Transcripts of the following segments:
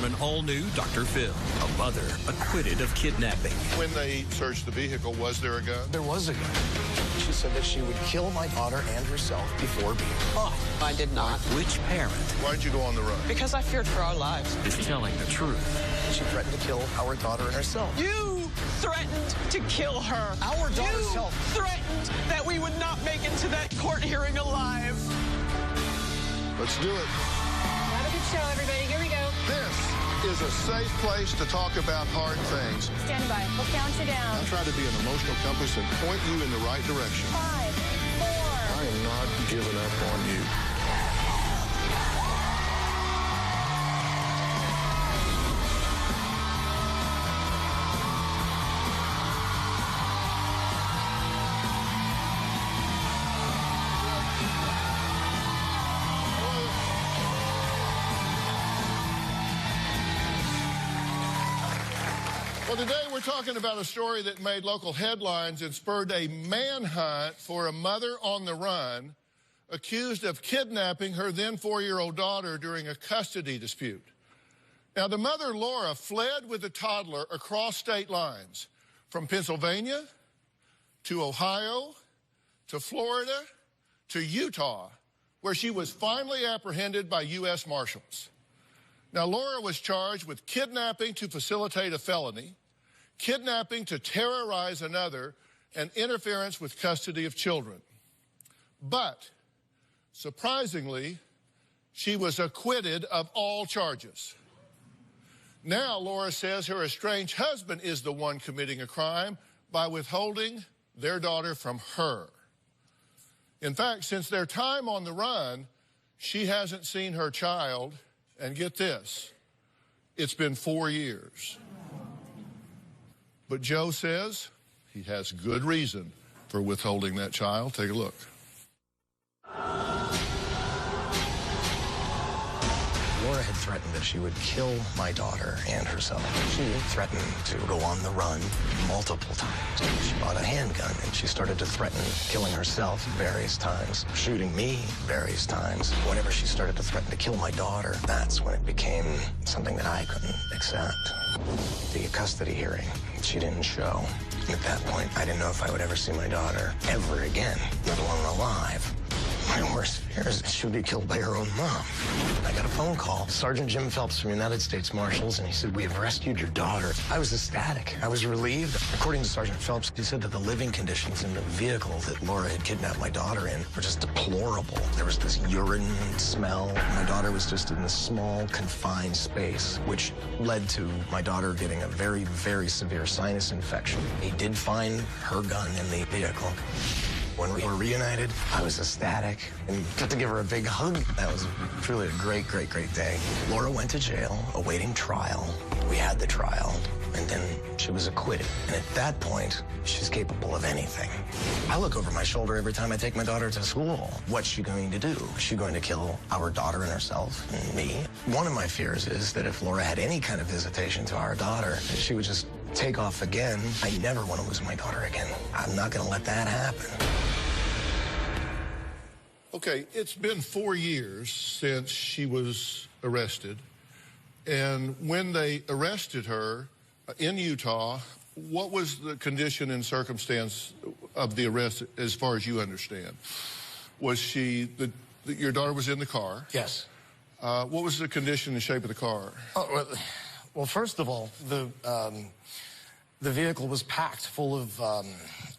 on an all-new Dr. Phil, a mother acquitted of kidnapping. When they searched the vehicle, was there a gun? There was a gun. She said that she would kill my daughter and herself before being caught. I did not. Which parent? Why'd you go on the run? Because I feared for our lives. Is telling the truth? She threatened to kill our daughter and herself. You threatened to kill her. Our daughter's You health. threatened that we would not make it to that court hearing alive. Let's do it. Have a good show, everybody. Here we go. This is a safe place to talk about hard things. Stand by. We'll count you down. I'll try to be an emotional compass and point you in the right direction. 5, 4. I am not giving up on you. Well, today we're talking about a story that made local headlines and spurred a manhunt for a mother on the run accused of kidnapping her then 4-year-old daughter during a custody dispute. Now, the mother, Laura, fled with the toddler across state lines from Pennsylvania to Ohio to Florida to Utah, where she was finally apprehended by U.S. Marshals. Now, Laura was charged with kidnapping to facilitate a felony, kidnapping to terrorize another, and interference with custody of children. But, surprisingly, she was acquitted of all charges. Now, Laura says her estranged husband is the one committing a crime by withholding their daughter from her. In fact, since their time on the run, she hasn't seen her child, and get this, it's been 4 years. But Joe says he has good reason for withholding that child. Take a look. Laura had threatened that she would kill my daughter and herself. She threatened to go on the run multiple times. She bought a handgun and she started to threaten killing herself various times, shooting me various times. Whenever she started to threaten to kill my daughter, that's when it became something that I couldn't accept. The custody hearing, she didn't show. And at that point, I didn't know if I would ever see my daughter ever again, let alone alive. My worst fear is that she would be killed by her own mom. I got a phone call, Sergeant Jim Phelps from United States Marshals, and he said, "We have rescued your daughter." I was ecstatic. I was relieved. According to Sergeant Phelps, he said that the living conditions in the vehicle that Laura had kidnapped my daughter in were just deplorable. There was this urine smell. My daughter was just in this small, confined space, which led to my daughter getting a very, very severe sinus infection. He did find her gun in the vehicle. When we were reunited, I was ecstatic and got to give her a big hug. That was truly a great, great, great day. Laura went to jail, awaiting trial. We had the trial, and then she was acquitted. And at that point, she's capable of anything. I look over my shoulder every time I take my daughter to school. What's she going to do? Is she going to kill our daughter and herself and me? One of my fears is that if Laura had any kind of visitation to our daughter, she would just take off again. I never want to lose my daughter again. I'm not going to let that happen. Okay, it's been 4 years since she was arrested. And when they arrested her in Utah, what was the condition and circumstance of the arrest as far as you understand? Was she, your daughter was in the car? Yes. What was the condition and shape of the car? Oh, well, first of all, the vehicle was packed full of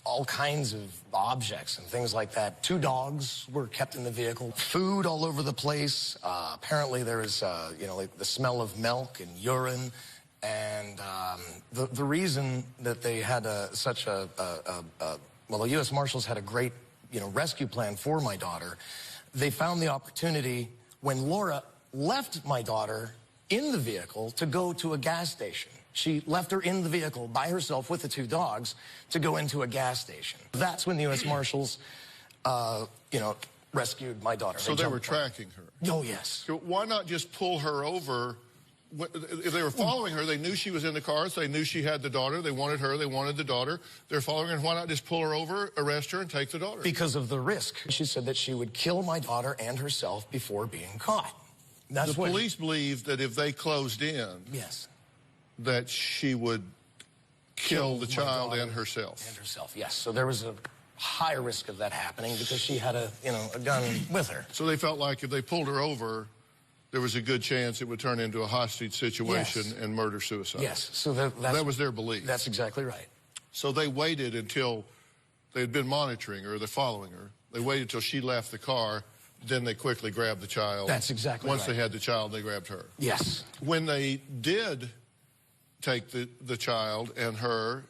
all kinds of objects and things like that. 2 dogs were kept in the vehicle. Food all over the place. Apparently there was, like the smell of milk and urine. And the reason that they had well, the U.S. Marshals had a great, rescue plan for my daughter. They found the opportunity when Laura left my daughter in the vehicle to go to a gas station. She left her in the vehicle by herself with the 2 dogs to go into a gas station. That's when the U.S. Marshals, rescued my daughter. So they were tracking her? Oh, yes. So why not just pull her over? If they were following her, they knew she was in the car, so they knew she had the daughter. They wanted her. They wanted the daughter. They're following her. Why not just pull her over, arrest her, and take the daughter? Because of the risk. She said that she would kill my daughter and herself before being caught. That's the police believed that if they closed in, yes, that she would kill the child and herself. And herself, yes. So there was a high risk of that happening because she had a gun with her. So they felt like if they pulled her over, there was a good chance it would turn into a hostage situation and murder-suicide. Yes. So that was their belief. That's exactly right. So they waited until they had been monitoring her, they're following her. They waited until she left the car, then they quickly grabbed the child. That's exactly right. Once they had the child, they grabbed her. Yes. When they did take the child and her,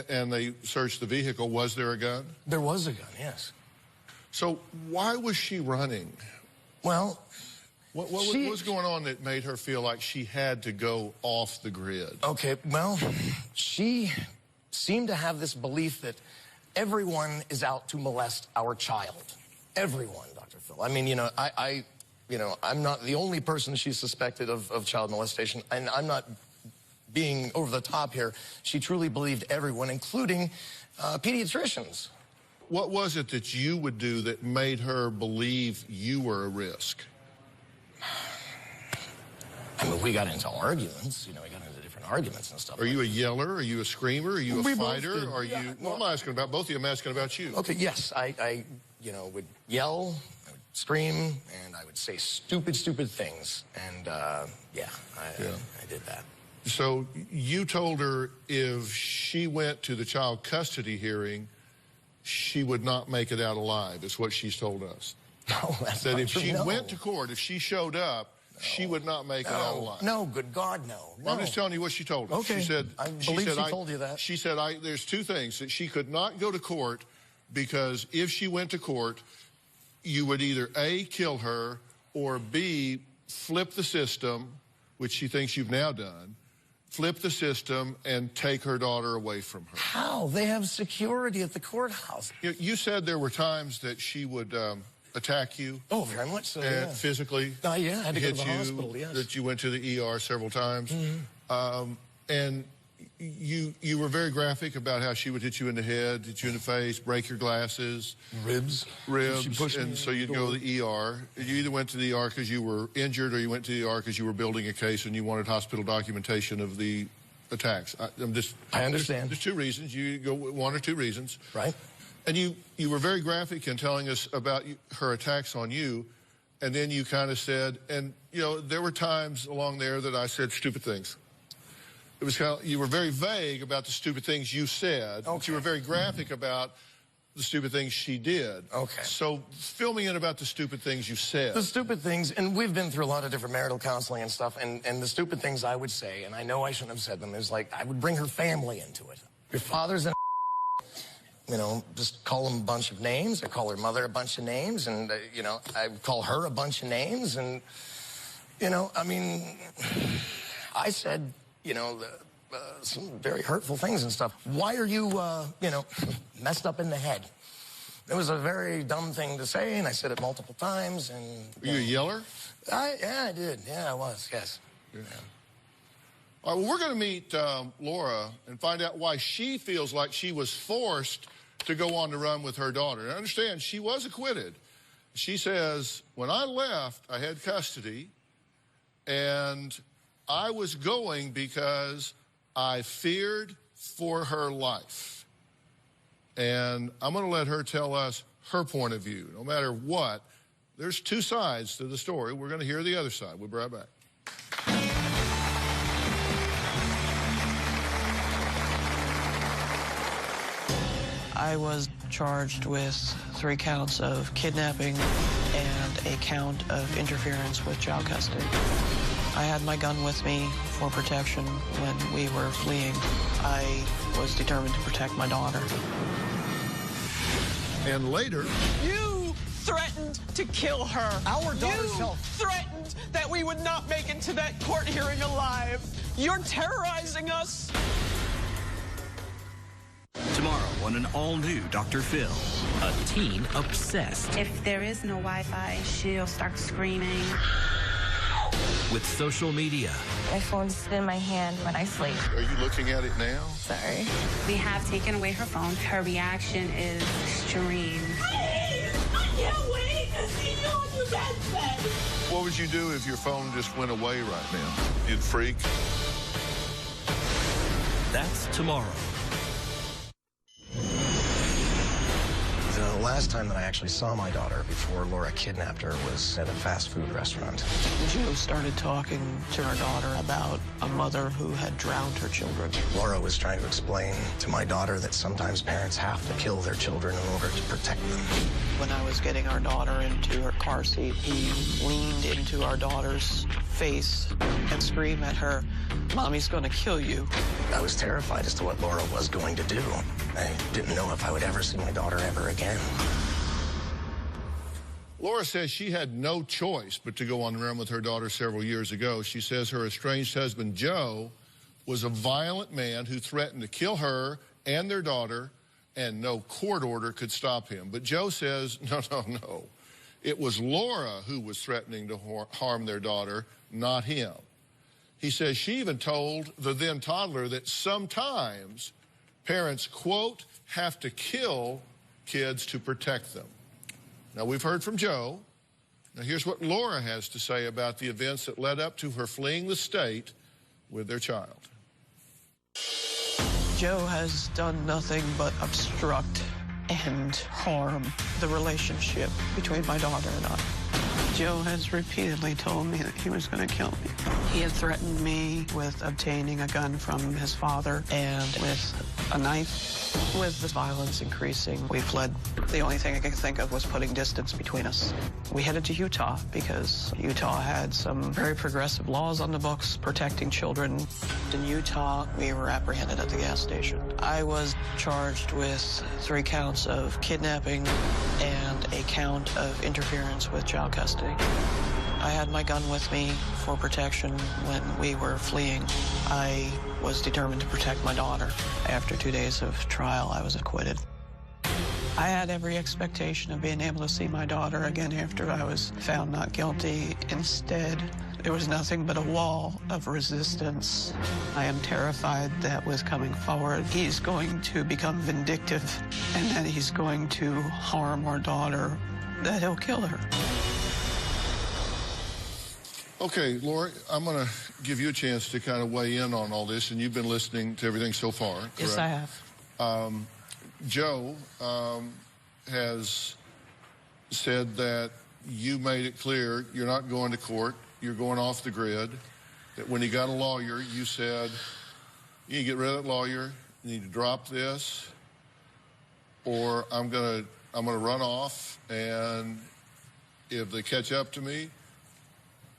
and they searched the vehicle, was there a gun? There was a gun, yes. So why was she running? Well, what was going on that made her feel like she had to go off the grid? Okay, well, she seemed to have this belief that everyone is out to molest our child. Everyone, Dr. Phil. I mean, I'm not the only person she's suspected of child molestation, and I'm not being over the top here. She truly believed everyone, including pediatricians. What was it that you would do that made her believe you were a risk? I mean, we got into arguments. We got into different arguments and stuff. Are you a yeller? Are you a screamer? Are you a fighter? Are yeah, you? Well, I'm asking about both of you. I'm asking about you. Okay, yes, I would yell, I would scream, and I would say stupid things. And I did that. So you told her if she went to the child custody hearing, she would not make it out alive, is what she's told us. No, that's that not if true. she No. went to court, if she showed up, she would not make it out alive. No, good God, no. Well, I'm just telling you what she told us. Okay. She said, I believe she told you that. She said, there's two things, that she could not go to court because if she went to court, you would either A, kill her, or B, flip the system, which she thinks you've now done, flip the system and take her daughter away from her. How? They have security at the courthouse. You said there were times that she would attack you. Oh, very much so, and physically yeah, I had to go to hit the you, hospital, yes. that you went to the ER several times. Mm-hmm. And you were very graphic about how she would hit you in the head, hit you in the face, break your glasses. Ribs, and so you'd go to the ER. You either went to the ER because you were injured or you went to the ER because you were building a case and you wanted hospital documentation of the attacks. I understand. There's two reasons. You go one or two reasons. Right. And you were very graphic in telling us about her attacks on you, and then you kind of said, and there were times along there that I said stupid things. It was kind of, you were very vague about the stupid things you said, but you were very graphic about the stupid things she did. Okay. So fill me in about the stupid things you said. The stupid things, and we've been through a lot of different marital counseling and stuff, and the stupid things I would say, and I know I shouldn't have said them, is like I would bring her family into it. Your father's an just call him a bunch of names. I call her mother a bunch of names, and, I call her a bunch of names, and, I mean, I said, some very hurtful things and stuff. Why are you, messed up in the head? It was a very dumb thing to say, and I said it multiple times, and... Were you a yeller? Yeah, I did. Yeah, I was, yes. Yeah. All right, well, we're going to meet Laura and find out why she feels like she was forced to go on the run with her daughter. And understand, she was acquitted. She says, when I left, I had custody, and I was going because I feared for her life. And I'm going to let her tell us her point of view. No matter what, there's two sides to the story. We're going to hear the other side. We'll be right back. I was charged with 3 counts of kidnapping and a count of interference with child custody. I had my gun with me for protection when we were fleeing. I was determined to protect my daughter. And later... You threatened to kill her. Our daughter's health. You threatened that we would not make it to that court hearing alive. You're terrorizing us. Tomorrow on an all-new Dr. Phil, a teen obsessed If there is no Wi-Fi, she'll start screaming. with social media. My phone's in my hand when I sleep. Are you looking at it now? Sorry. We have taken away her phone. Her reaction is extreme. I can't wait to see you on your deathbed. What would you do if your phone just went away right now? You'd freak? That's tomorrow. The last time that I actually saw my daughter before Laura kidnapped her was at a fast food restaurant. Joe started talking to her daughter about a mother who had drowned her children. Laura was trying to explain to my daughter that sometimes parents have to kill their children in order to protect them. When I was getting our daughter into her car seat, he leaned into our daughter's face and screamed at her, "Mommy's going to kill you." I was terrified as to what Laura was going to do. I didn't know if I would ever see my daughter ever again. Laura says she had no choice but to go on the run with her daughter several years ago. She says her estranged husband, Joe, was a violent man who threatened to kill her and their daughter, and no court order could stop him. But Joe says, no. It was Laura who was threatening to harm their daughter, not him. He says she even told the then toddler that sometimes parents, quote, have to kill kids to protect them. Now, we've heard from Joe. Now, here's what Laura has to say about the events that led up to her fleeing the state with their child. Joe has done nothing but obstruct and harm the relationship between my daughter and I. Joe has repeatedly told me that he was going to kill me. He had threatened me with obtaining a gun from his father and with a knife. With the violence increasing, we fled. The only thing I could think of was putting distance between us. We headed to Utah because Utah had some very progressive laws on the books protecting children. In Utah, we were apprehended at the gas station. I was charged with 3 counts of kidnapping and a count of interference with child custody. I had my gun with me for protection when we were fleeing. I was determined to protect my daughter. After 2 days of trial, I was acquitted. I had every expectation of being able to see my daughter again after I was found not guilty. Instead, there was nothing but a wall of resistance. I am terrified that with coming forward, he's going to become vindictive and that he's going to harm our daughter, that he'll kill her. Okay, Laura, I'm going to give you a chance to kind of weigh in on all this, and you've been listening to everything so far, correct? Yes, I have. Joe has said that you made it clear you're not going to court, you're going off the grid, that when he got a lawyer, you said, you need to get rid of that lawyer, you need to drop this, or I'm gonna run off, and if they catch up to me,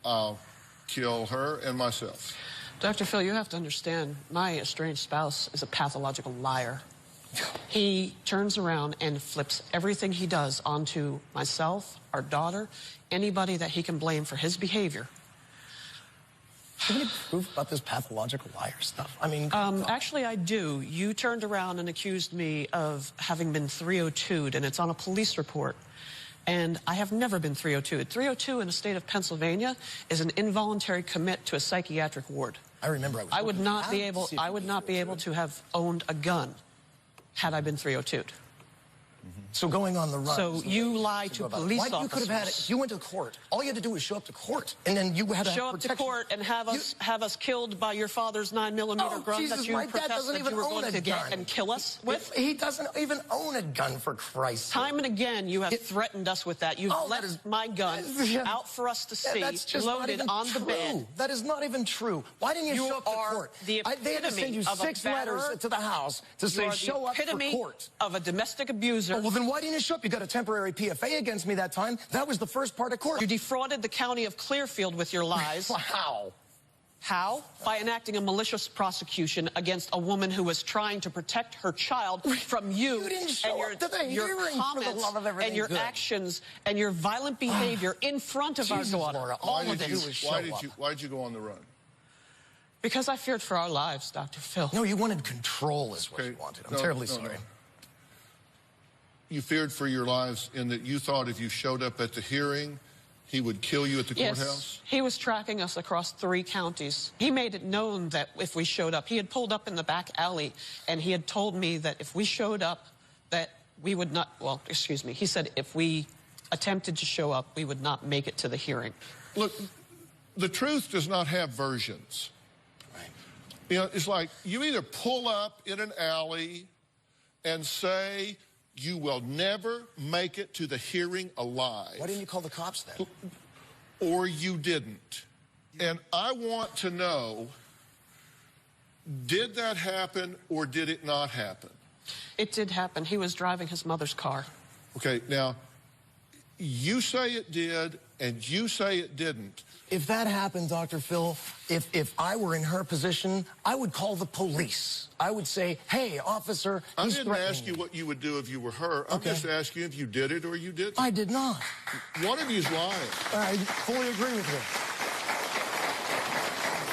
I'll kill her and myself. Dr. Phil, you have to understand, my estranged spouse is a pathological liar. He turns around and flips everything he does onto myself, our daughter, anybody that he can blame for his behavior. Do you have any proof about this pathological liar stuff? I mean, actually, I do. You turned around and accused me of having been 302'd, and it's on a police report. And I have never been 302'd. 302 in the state of Pennsylvania is an involuntary commit to a psychiatric ward. I remember I would not be able to have owned a gun had I been 302'd. So going on the run. So you lie to police officers. You could have had it. You went to court. All you had to do was show up to court, and then you had to show up to court and have us killed by your father's 9mm gun that you professed that you were going to get and kill us with. He doesn't even own a gun, for Christ's sake. Time and again, you have threatened us with that. You've left my gun out for us to see, loaded on the bed. That is not even true. Why didn't you show up to court? They had to send you 6 letters to the house to say show up for court. Of a domestic abuser. Oh, well, then why didn't you show up? You got a temporary PFA against me that time. That was the first part of court. You defrauded the county of Clearfield with your lies. How? How? By enacting a malicious prosecution against a woman who was trying to protect her child from you, and your comments and your actions and your violent behavior in front of our daughter. Laura, all of it. Why did you go on the run? Because I feared for our lives, Dr. Phil. No, you wanted control is what you wanted. I'm terribly sorry. You feared for your lives in that you thought if you showed up at the hearing, he would kill you at the courthouse? Yes, he was tracking us across 3 counties. He made it known that if we showed up, he had pulled up in the back alley, and he had told me that if we showed up, that we would not, well, excuse me, he said if we attempted to show up, we would not make it to the hearing. Look, the truth does not have versions. Right. You know, it's like you either pull up in an alley and say you will never make it to the hearing alive. Why didn't you call the cops then? Or you didn't. And I want to know, did that happen or did it not happen? It did happen. He was driving his mother's car. Okay, now, you say it did and you say it didn't. If that happened, Dr. Phil, if I were in her position, I would call the police. I would say, hey, officer, I he's didn't ask you what you would do if you were her. I'm just asking if you did it or you didn't. I did not. One of you's lying. I fully agree with you.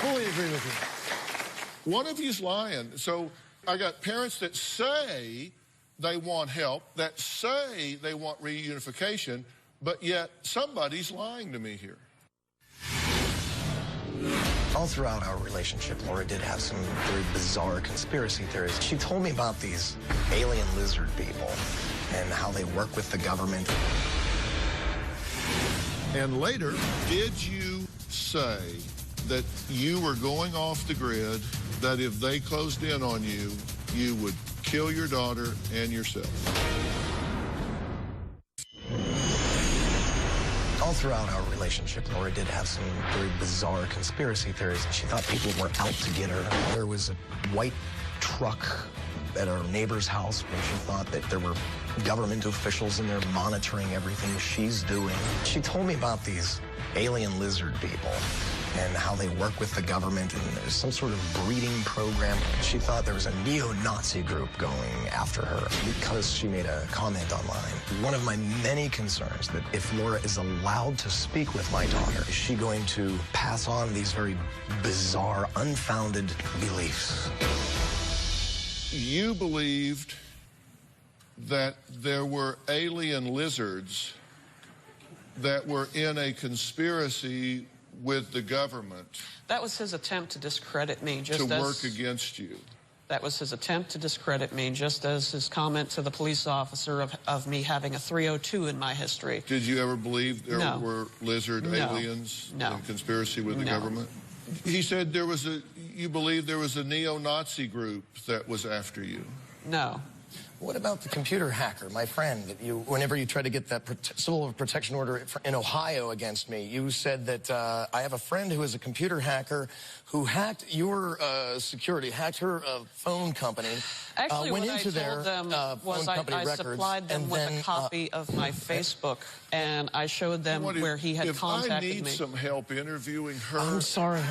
Fully agree with you. One of you's lying. So I got parents that say they want help, that say they want reunification, but yet somebody's lying to me here. All throughout our relationship, Laura did have some very bizarre conspiracy theories. She told me about these alien lizard people and how they work with the government. And later, did you say that you were going off the grid, that if they closed in on you, you would kill your daughter and yourself? All throughout our relationship, Laura did have some very bizarre conspiracy theories. She thought people were out to get her. There was a white truck at our neighbor's house when she thought that there were government officials in there monitoring everything she's doing. She told me about these alien lizard people and how they work with the government, and there's some sort of breeding program. She thought there was a neo-Nazi group going after her because she made a comment online. One of my many concerns that if Laura is allowed to speak with my daughter, is she going to pass on these very bizarre, unfounded beliefs? You believed that there were alien lizards that were in a conspiracy with the government. That was his attempt to discredit me. To work against you. That was his attempt to discredit me, just as his comment to the police officer of me having a 302 in my history. Did you ever believe there were lizard aliens in conspiracy with the government? He said there was you believe there was a neo-Nazi group that was after you. No. What about the computer hacker, my friend, that you, whenever you tried to get that civil protection order in Ohio against me, you said that I have a friend who is a computer hacker who hacked your security, hacked her phone company, Actually, went what into I told them was I supplied them with a copy of my Facebook, and I showed them where he had contacted me. If I need some help interviewing her... I'm sorry.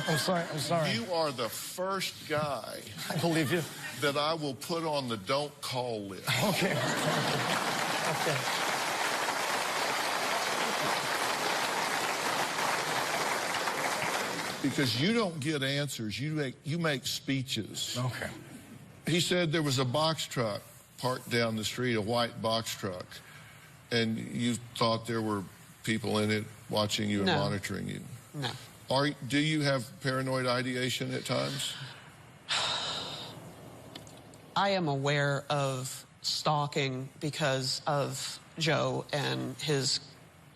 You are the first guy... I believe you. ...that I will put on the don't call list. Okay. Okay. Because you don't get answers, you make speeches. Okay. He said there was a box truck parked down the street, a white box truck, and you thought there were people in it watching you and monitoring you. No. Do you have paranoid ideation at times? I am aware of stalking because of Joe and his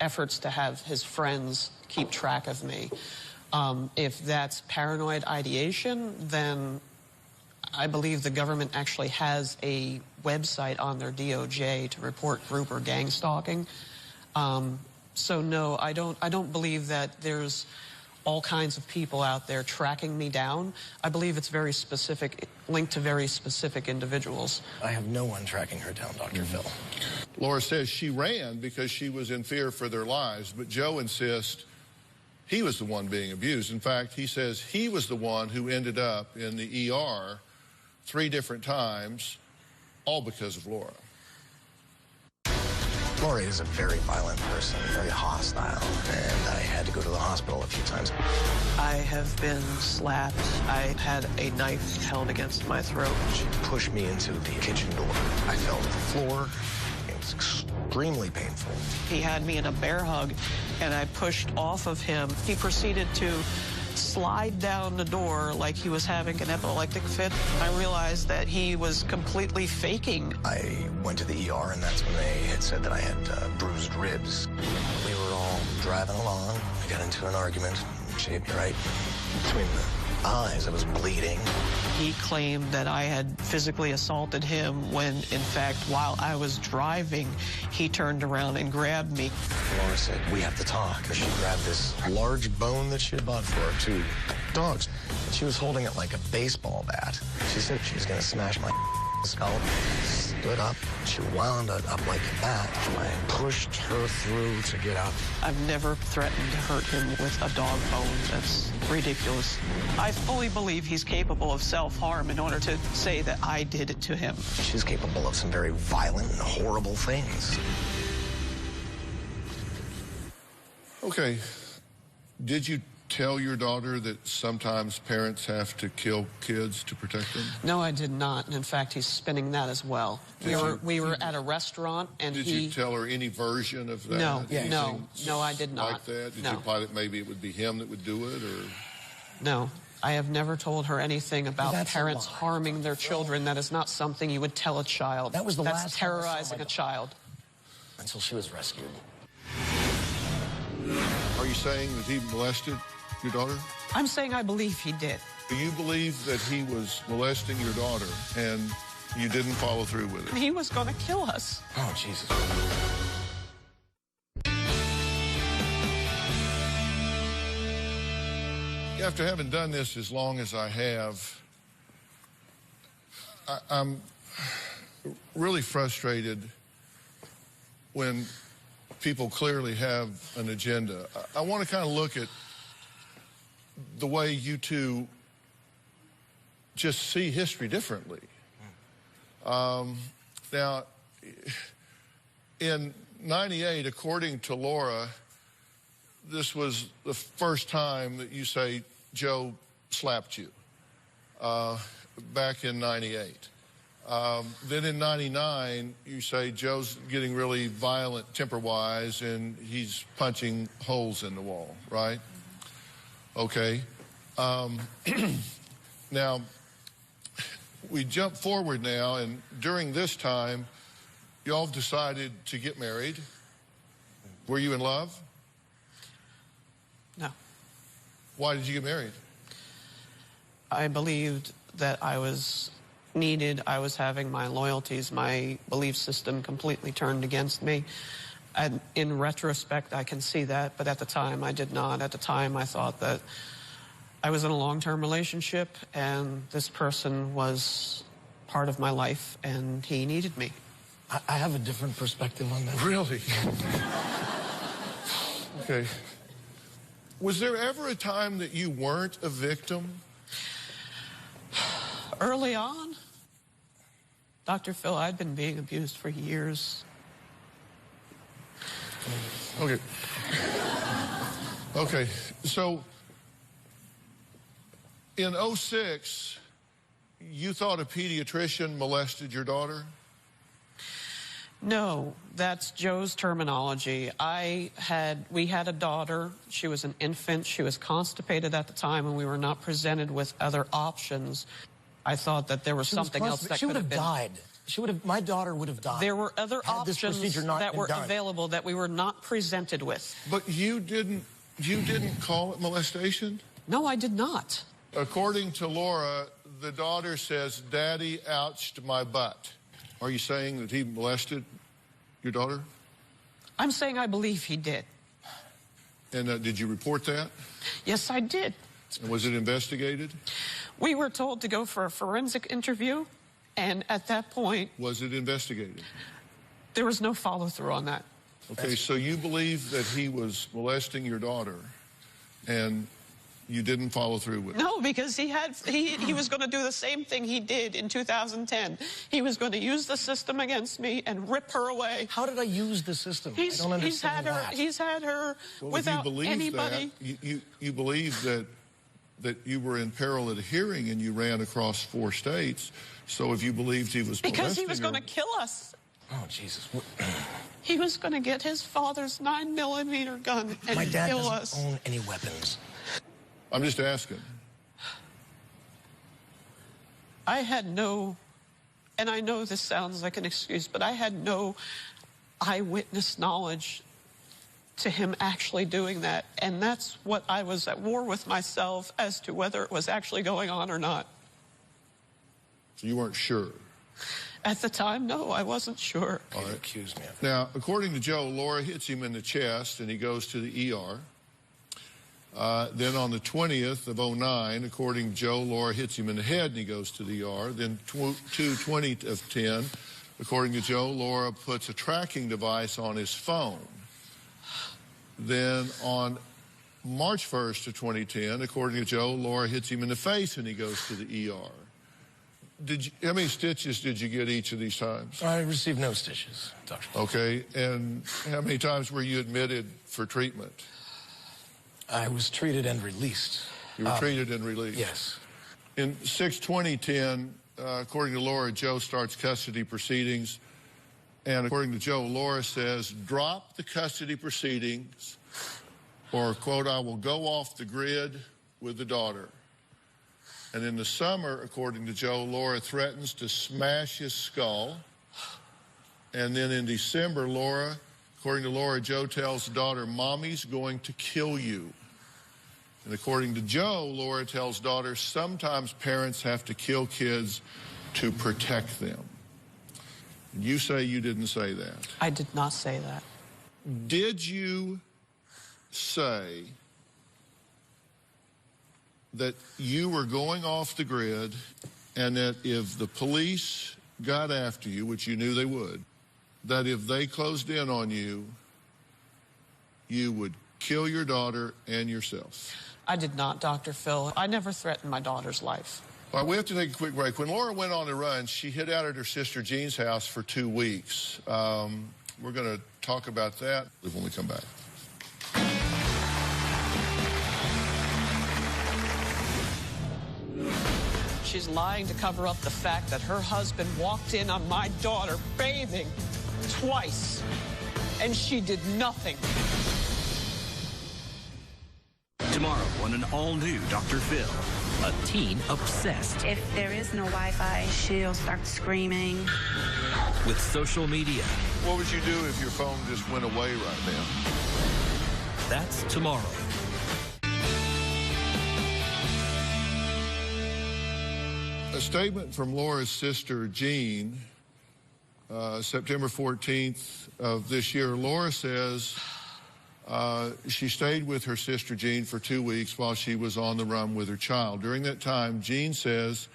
efforts to have his friends keep track of me. If that's paranoid ideation, then I believe the government actually has a website on their DOJ to report group or gang stalking. So no, I don't believe that there's all kinds of people out there tracking me down. I believe it's very specific, linked to very specific individuals. I have no one tracking her down, Dr. Phil. Laura says she ran because she was in fear for their lives, but Joe insists he was the one being abused. In fact, he says he was the one who ended up in the ER 3 different times, all because of Laura. Laura is a very violent person, very hostile, and I had to go to the hospital a few times. I have been slapped. I had a knife held against my throat. She pushed me into the kitchen door. I fell to the floor. It was extremely painful. He had me in a bear hug, and I pushed off of him. He proceeded to slide down the door like he was having an epileptic fit. I realized that he was completely faking. I went to the ER, and that's when they had said that I had bruised ribs. We were all driving along. I got into an argument. She hit me right between the eyes. I was bleeding. He claimed that I had physically assaulted him when, in fact, while I was driving, he turned around and grabbed me. Laura said, we have to talk. She grabbed this large bone that she had bought for her 2 dogs. She was holding it like a baseball bat. She said she was going to smash my skull. Stood up. She wound it up like a bat. I pushed her through to get out. I've never threatened to hurt him with a dog bone. That's ridiculous. I fully believe he's capable of self-harm in order to say that I did it to him. She's capable of some very violent and horrible things. Okay. Did you tell your daughter that sometimes parents have to kill kids to protect them? No, I did not. And in fact, he's spinning that as well. We were at a restaurant, and Did you tell her any version of that? No, no, I did not. Like that? Did No. you imply that maybe it would be him that would do it, or? No. I have never told her anything about parents harming their children. That is not something you would tell a child. That was the last That's time I saw terrorizing my a child. Until she was rescued. Are you saying that he molested your daughter? I'm saying I believe he did. Do you believe that he was molesting your daughter and you didn't follow through with it? He was going to kill us. Oh, Jesus. After having done this as long as I have, I'm really frustrated when people clearly have an agenda. I want to kind of look at the way you two just see history differently. Now, in '98, according to Laura, this was the first time that you say Joe slapped you, back in '98. Then in '99, you say Joe's getting really violent temper-wise and he's punching holes in the wall, right? Okay. Now, we jump forward now, and during this time, y'all have decided to get married. Were you in love? No. Why did you get married? I believed that I was needed. I was having my loyalties, my belief system completely turned against me. And in retrospect, I can see that, but at the time, I did not. At the time, I thought that I was in a long-term relationship, and this person was part of my life, and he needed me. I have a different perspective on that. Really? Okay. Was there ever a time that you weren't a victim? Early on, Dr. Phil, I'd been being abused for years. Okay. Okay, so in '06, you thought a pediatrician molested your daughter? No, that's Joe's terminology. We had a daughter. She was an infant. She was constipated at the time, and we were not presented with other options. I thought that there was something else that could have been. She would have. My daughter would have died. There were other options that were available that we were not presented with. But you didn't call it molestation? No, I did not. According to Laura, the daughter says, "Daddy ouched my butt." Are you saying that he molested your daughter? I'm saying I believe he did. And did you report that? Yes, I did. And was it investigated? We were told to go for a forensic interview, and at that point... Was it investigated? There was no follow-through on that. Okay, so you believe that he was molesting your daughter, and you didn't follow through with it? No, because he was going to do the same thing he did in 2010. He was going to use the system against me and rip her away. How did I use the system? I don't understand He's had her without anybody. You believe that you were in peril at a hearing and you ran across 4 states. So if you believed he was because he was going to kill us. Oh, Jesus. He was going to get his father's 9mm gun and kill us. My dad doesn't own any weapons. I'm just asking. I had no, and I know this sounds like an excuse, but I had no eyewitness knowledge to him actually doing that. And that's what I was at war with myself as to whether it was actually going on or not. So you weren't sure? At the time, no, I wasn't sure. All right. Accused me of it. Now, according to Joe, Laura hits him in the chest and he goes to the ER. Then on the 20th of 09, according to Joe, Laura hits him in the head and he goes to the ER. Then 2/20 of 10, according to Joe, Laura puts a tracking device on his phone. Then on March 1st of 2010, according to Joe, Laura hits him in the face and he goes to the ER. How many stitches did you get each of these times? I received no stitches, Doctor. Okay, and how many times were you admitted for treatment? I was treated and released. You were treated and released? Yes. In 6/20/10, according to Laura, Joe starts custody proceedings. And according to Joe, Laura says, drop the custody proceedings or, quote, I will go off the grid with the daughter. And in the summer, according to Joe, Laura threatens to smash his skull. And then in December, according to Laura, Joe tells the daughter, Mommy's going to kill you. And according to Joe, Laura tells daughter, sometimes parents have to kill kids to protect them. You say you didn't say that. I did not say that. Did you say that you were going off the grid and that if the police got after you, which you knew they would, that if they closed in on you, you would kill your daughter and yourself? I did not, Dr. Phil. I never threatened my daughter's life. All right, we have to take a quick break. When Laura went on the run, she hid out at her sister Jean's house for 2 weeks. We're going to talk about that when we come back. She's lying to cover up the fact that her husband walked in on my daughter bathing twice, and she did nothing. Tomorrow on an all-new Dr. Phil, a teen obsessed If there is no Wi-Fi, she'll start screaming. with social media. What would you do if your phone just went away right now? That's tomorrow. A statement from Laura's sister, Jean, September 14th of this year. Laura says she stayed with her sister, Jean, for 2 weeks while she was on the run with her child. During that time, Jean says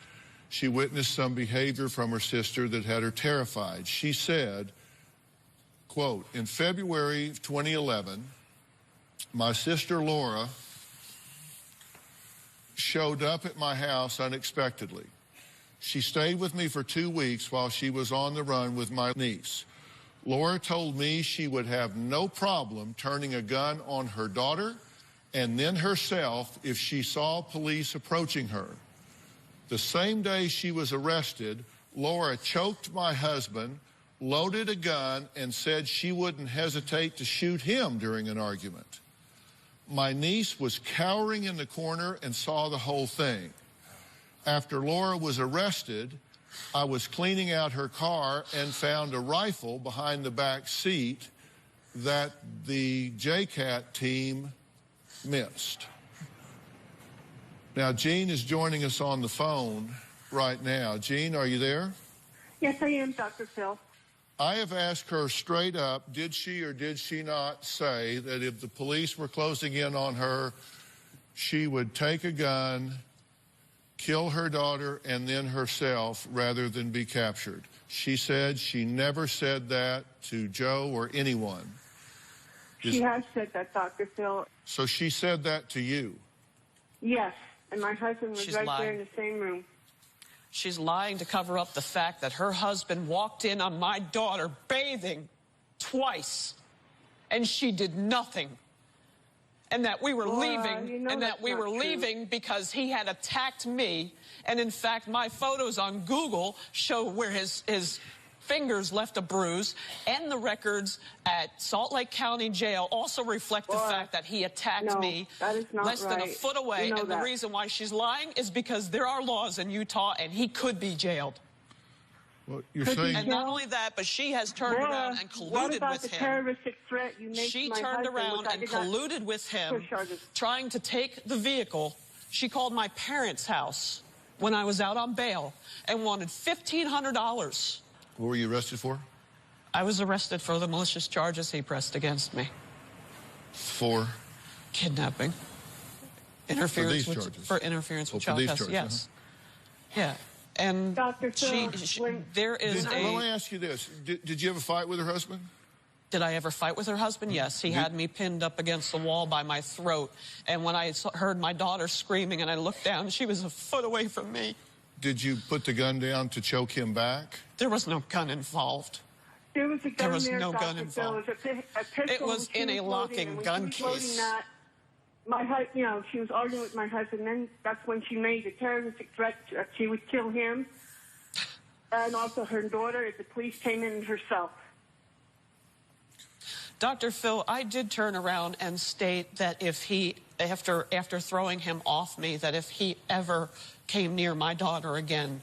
she witnessed some behavior from her sister that had her terrified. She said, quote, in February of 2011, my sister Laura showed up at my house unexpectedly. She stayed with me for 2 weeks while she was on the run with my niece. Laura told me she would have no problem turning a gun on her daughter and then herself if she saw police approaching her. The same day she was arrested, Laura choked my husband, loaded a gun, and said she wouldn't hesitate to shoot him during an argument. My niece was cowering in the corner and saw the whole thing. After Laura was arrested, I was cleaning out her car and found a rifle behind the back seat that the JCAT team missed. Now, Jean is joining us on the phone right now. Jean, are you there? Yes, I am, Dr. Phil. I have asked her straight up, did she or did she not say that if the police were closing in on her, she would take a gun, kill her daughter, and then herself rather than be captured? She said she never said that to Joe or anyone. She has said that, Dr. Phil. So she said that to you? Yes, and my husband was She's right lying. there in the same room. She's lying to cover up the fact that her husband walked in on my daughter bathing twice, and she did nothing. And that we were leaving, and that we were leaving because he had attacked me. And in fact, my photos on Google show where his fingers left a bruise, and the records at Salt Lake County Jail also reflect the fact that he attacked me that is not less than a foot away. You know and the reason why she's lying is because there are laws in Utah, and he could be jailed. Well, you're saying... And not only that, but she has turned around and colluded what about with the him. terroristic threat you made She to my turned husband, around which I and did not colluded with him, push charges? trying to take the vehicle. She called my parents' house when I was out on bail and wanted $1,500. What were you arrested for? I was arrested for the malicious charges he pressed against me. For? Kidnapping. Interference for these with, charges? for interference with For child these custody. charges, Yes. Yeah. And Dr. Phil, there is Let me ask you this. Did you ever fight with her husband? Did I ever fight with her husband? Yes. He had me pinned up against the wall by my throat. And when I heard my daughter screaming and I looked down, she was a foot away from me. Did you put the gun down to choke him back? There was no gun involved. there was a gun There was there, no Dr. gun Phil. involved. It was a pistol. It was and she in a was locking loading, and gun when she was case. loading that, she was arguing with my husband. Then that's when she made the terroristic threat that she would kill him. And also her daughter, if the police came in herself. Dr. Phil, I did turn around and state that if he, after throwing him off me, that if he ever came near my daughter again,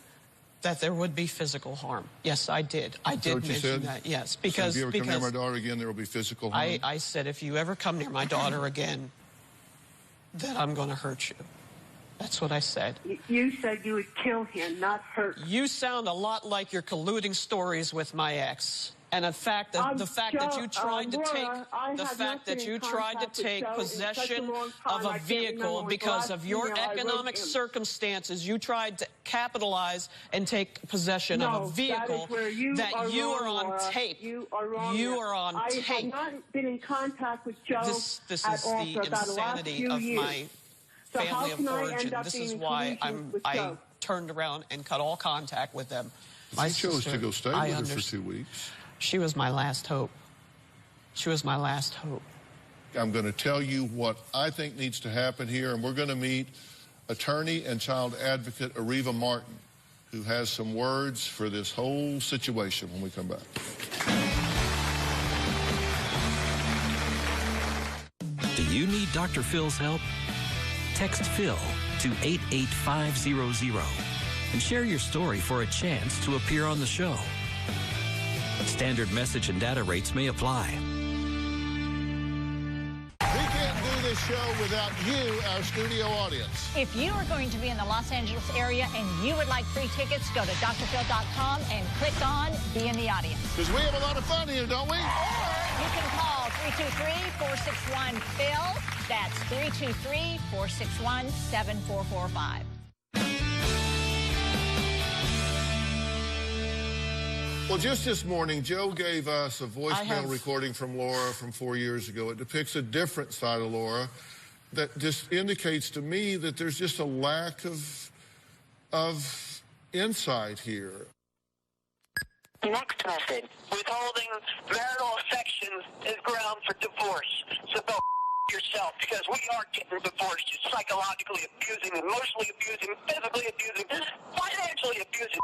that there would be physical harm. Yes, I did. I did mention that. Yes, because so if you ever come near my daughter again, there will be physical harm. I said if you ever come near my daughter again, then I'm going to hurt you. That's what I said. You said you would kill him, not hurt. You sound a lot like you're colluding stories with my ex. And in fact, the fact that you tried to take possession of a vehicle because of your economic circumstances, you tried to capitalize and take possession of a vehicle that you are on tape. You are wrong. You are on tape. I have not been in contact with Joe This is at all the for about the last insanity few of years. my So family how of can I origin. end up This being is in why collusion with I Joe? turned around and cut all contact with them. You chose to go stay with her for 2 weeks. She was my last hope. She was my last hope. I'm going to tell you what I think needs to happen here, and we're going to meet attorney and child advocate Areva Martin, who has some words for this whole situation when we come back. Do you need Dr. Phil's help? Text Phil to 88500 and share your story for a chance to appear on the show. Standard message and data rates may apply. We can't do this show without you, our studio audience. If you are going to be in the Los Angeles area and you would like free tickets, go to drphil.com and click on Be in the Audience. Because we have a lot of fun here, don't we? Or you can call 323-461-PHIL. That's 323-461-7445. Well, just this morning, Joe gave us a voicemail recording from Laura from 4 years ago. It depicts a different side of Laura that just indicates to me that there's just a lack of insight here. Next message. Withholding marital affection is ground for divorce. So go yourself, because we are getting divorced. You're psychologically abusing, emotionally abusing, physically abusing, financially abusing.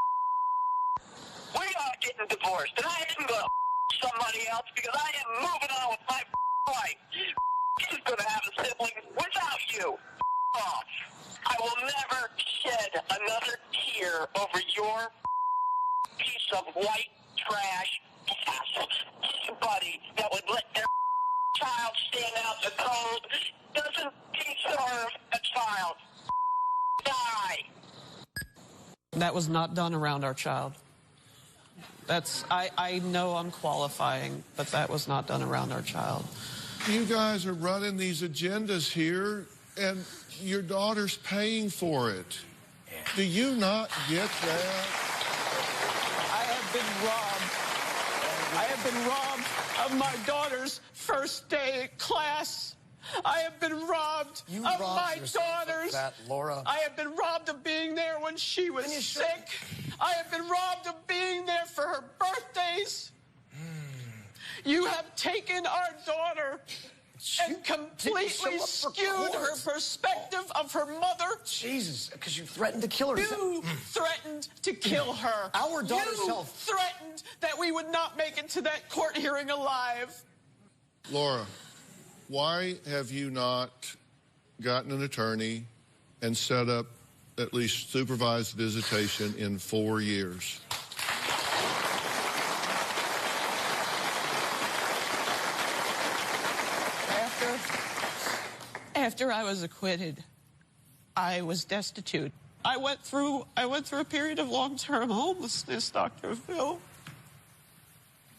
We are getting divorced, and I am going to somebody else because I am moving on with my life. She's going to have a sibling without you. Off. I will never shed another tear over your piece of white trash ass. Anybody that would let their child stand out in the cold doesn't deserve a child. Die. That was not done around our child. I know I'm qualifying, but that was not done around our child. You guys are running these agendas here, and your daughter's paying for it. Do you not get that? I have been robbed of my daughter's first day at class. I have been robbed of my daughter's. That, Laura. I have been robbed of being there when she was sick. I have been robbed of being there for her birthdays. You have taken our daughter and completely skewed her perspective of her mother. Jesus, because you threatened to kill her. You threatened to kill her. Our daughter's health. Threatened that we would not make it to that court hearing alive. Laura, why have you not gotten an attorney and set up at least supervised visitation in 4 years? After I was acquitted, I was destitute. I went through a period of long-term homelessness, Dr. Phil.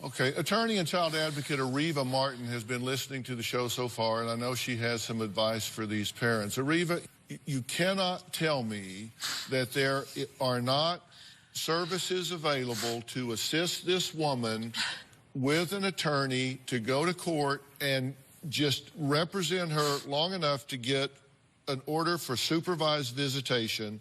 Okay, attorney and child advocate Ariva Martin has been listening to the show so far, and I know she has some advice for these parents. Ariva, you cannot tell me that there are not services available to assist this woman with an attorney to go to court and just represent her long enough to get an order for supervised visitation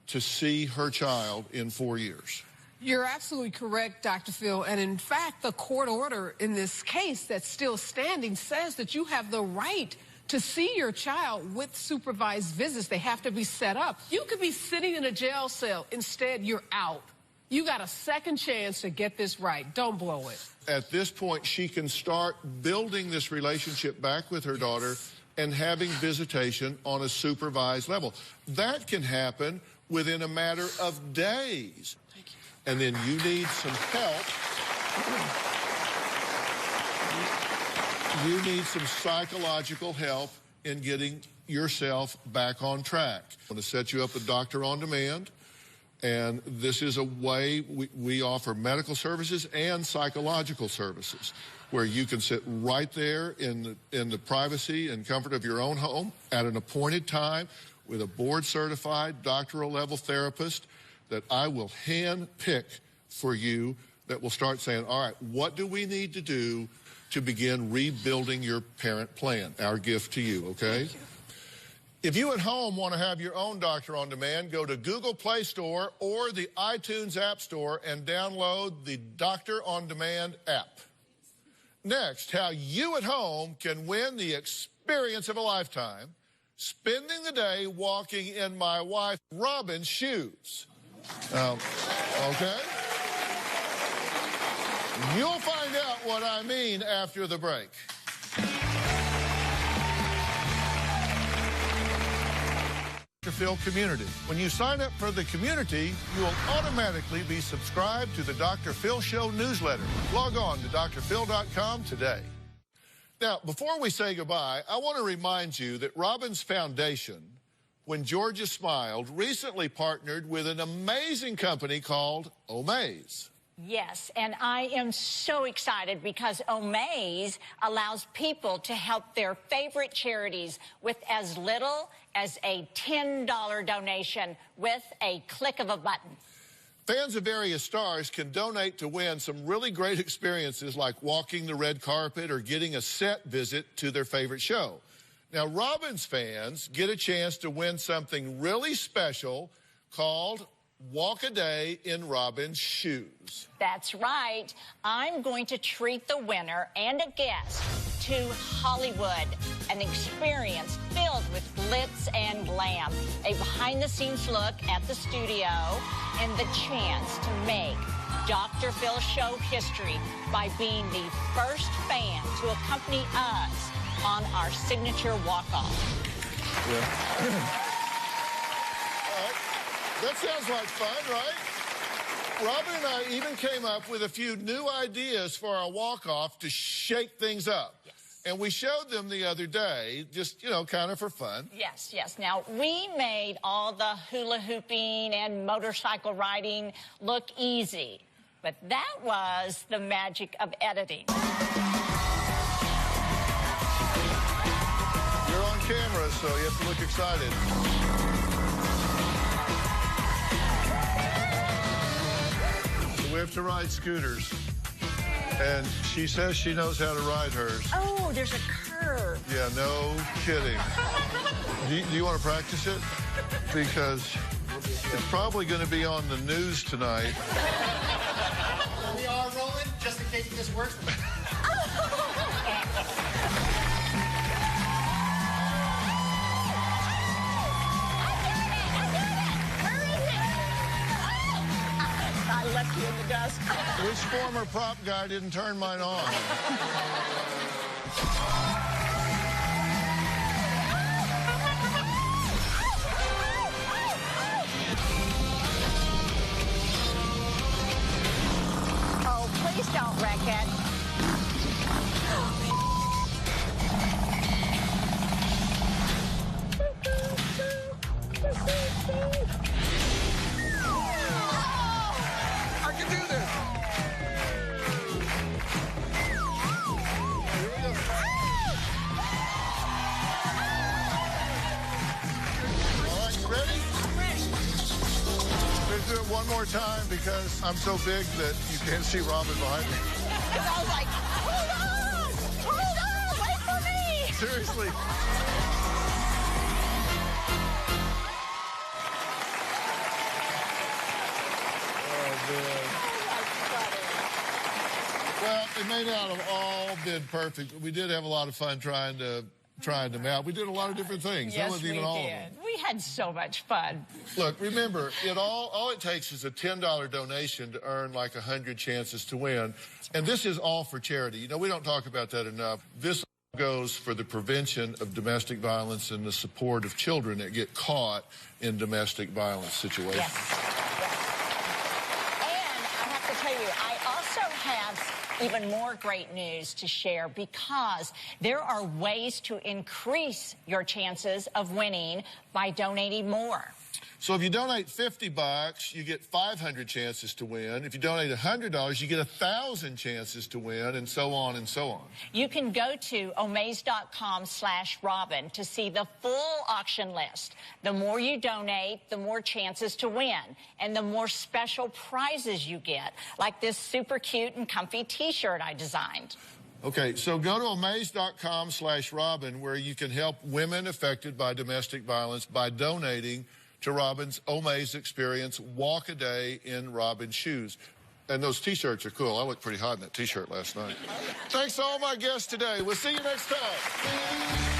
to see her child in 4 years. You're absolutely correct, Dr. Phil. And in fact, the court order in this case that's still standing says that you have the right to see your child with supervised visits. They have to be set up. You could be sitting in a jail cell. Instead, you're out. You got a second chance to get this right. Don't blow it. At this point, she can start building this relationship back with her daughter and having visitation on a supervised level. That can happen within a matter of days. Thank you. And then you need some help. You need some psychological help in getting yourself back on track. I'm going to set you up a doctor on demand. And this is a way we offer medical services and psychological services where you can sit right there in the privacy and comfort of your own home at an appointed time with a board-certified doctoral level therapist that I will hand pick for you that will start saying, all right, what do we need to do to begin rebuilding your parent plan? Our gift to you, okay? Thank you. If you at home want to have your own Doctor on Demand, go to Google Play Store or the iTunes App Store and download the Doctor on Demand app. Next, how you at home can win the experience of a lifetime, spending the day walking in my wife Robin's shoes. Okay? You'll find out what I mean after the break. Phil Community. When you sign up for the community, you will automatically be subscribed to the Dr. Phil Show newsletter. Log on to drphil.com today. Now, before we say goodbye, I want to remind you that Robin's Foundation, When Georgia Smiled, recently partnered with an amazing company called Omaze. Yes, and I am so excited because Omaze allows people to help their favorite charities with as little as a $10 donation with a click of a button. Fans of various stars can donate to win some really great experiences like walking the red carpet or getting a set visit to their favorite show. Now, Robin's fans get a chance to win something really special called Walk a Day in Robin's Shoes. That's right. I'm going to treat the winner and a guest to Hollywood, an experience filled with glitz and glam, a behind-the-scenes look at the studio, and the chance to make Dr. Phil Show history by being the first fan to accompany us on our signature walk-off. Yeah. That sounds like fun, right? Robin and I even came up with a few new ideas for our walk-off to shake things up. Yes. And we showed them the other day, just, you know, kind of for fun. Yes, yes. Now, we made all the hula hooping and motorcycle riding look easy, but that was the magic of editing. You're on camera, so you have to look excited. We have to ride scooters, and she says she knows how to ride hers. Oh, there's a curve. Yeah, no kidding. Do you want to practice it? Because it's probably going to be on the news tonight. We are rolling, just in case this works. I left you in the dust. Which former prop guy didn't turn mine on? Oh, please don't wreck it. one more time because I'm so big that you can't see Robin behind me. Because I was like, hold on, wait for me. Seriously. Well, it may not have all been perfect, but we did have a lot of fun trying them out. We did a lot of different things. Yes, that wasn't even all of them. We had so much fun. Look, remember, all it takes is a $10 donation to earn like 100 chances to win. And this is all for charity. You know, we don't talk about that enough. This goes for the prevention of domestic violence and the support of children that get caught in domestic violence situations. Yes. And I have to tell you, I also have even more great news to share because there are ways to increase your chances of winning by donating more. So if you donate $50, you get 500 chances to win. If you donate $100, you get 1,000 chances to win, and so on and so on. You can go to omaze.com/Robin to see the full auction list. The more you donate, the more chances to win, and the more special prizes you get, like this super cute and comfy T-shirt I designed. Okay, so go to omaze.com/Robin, where you can help women affected by domestic violence by donating to Robin's Omaze Experience Walk a Day in Robin's Shoes. And those T-shirts are cool. I looked pretty hot in that T-shirt last night. Thanks to all my guests today. We'll see you next time.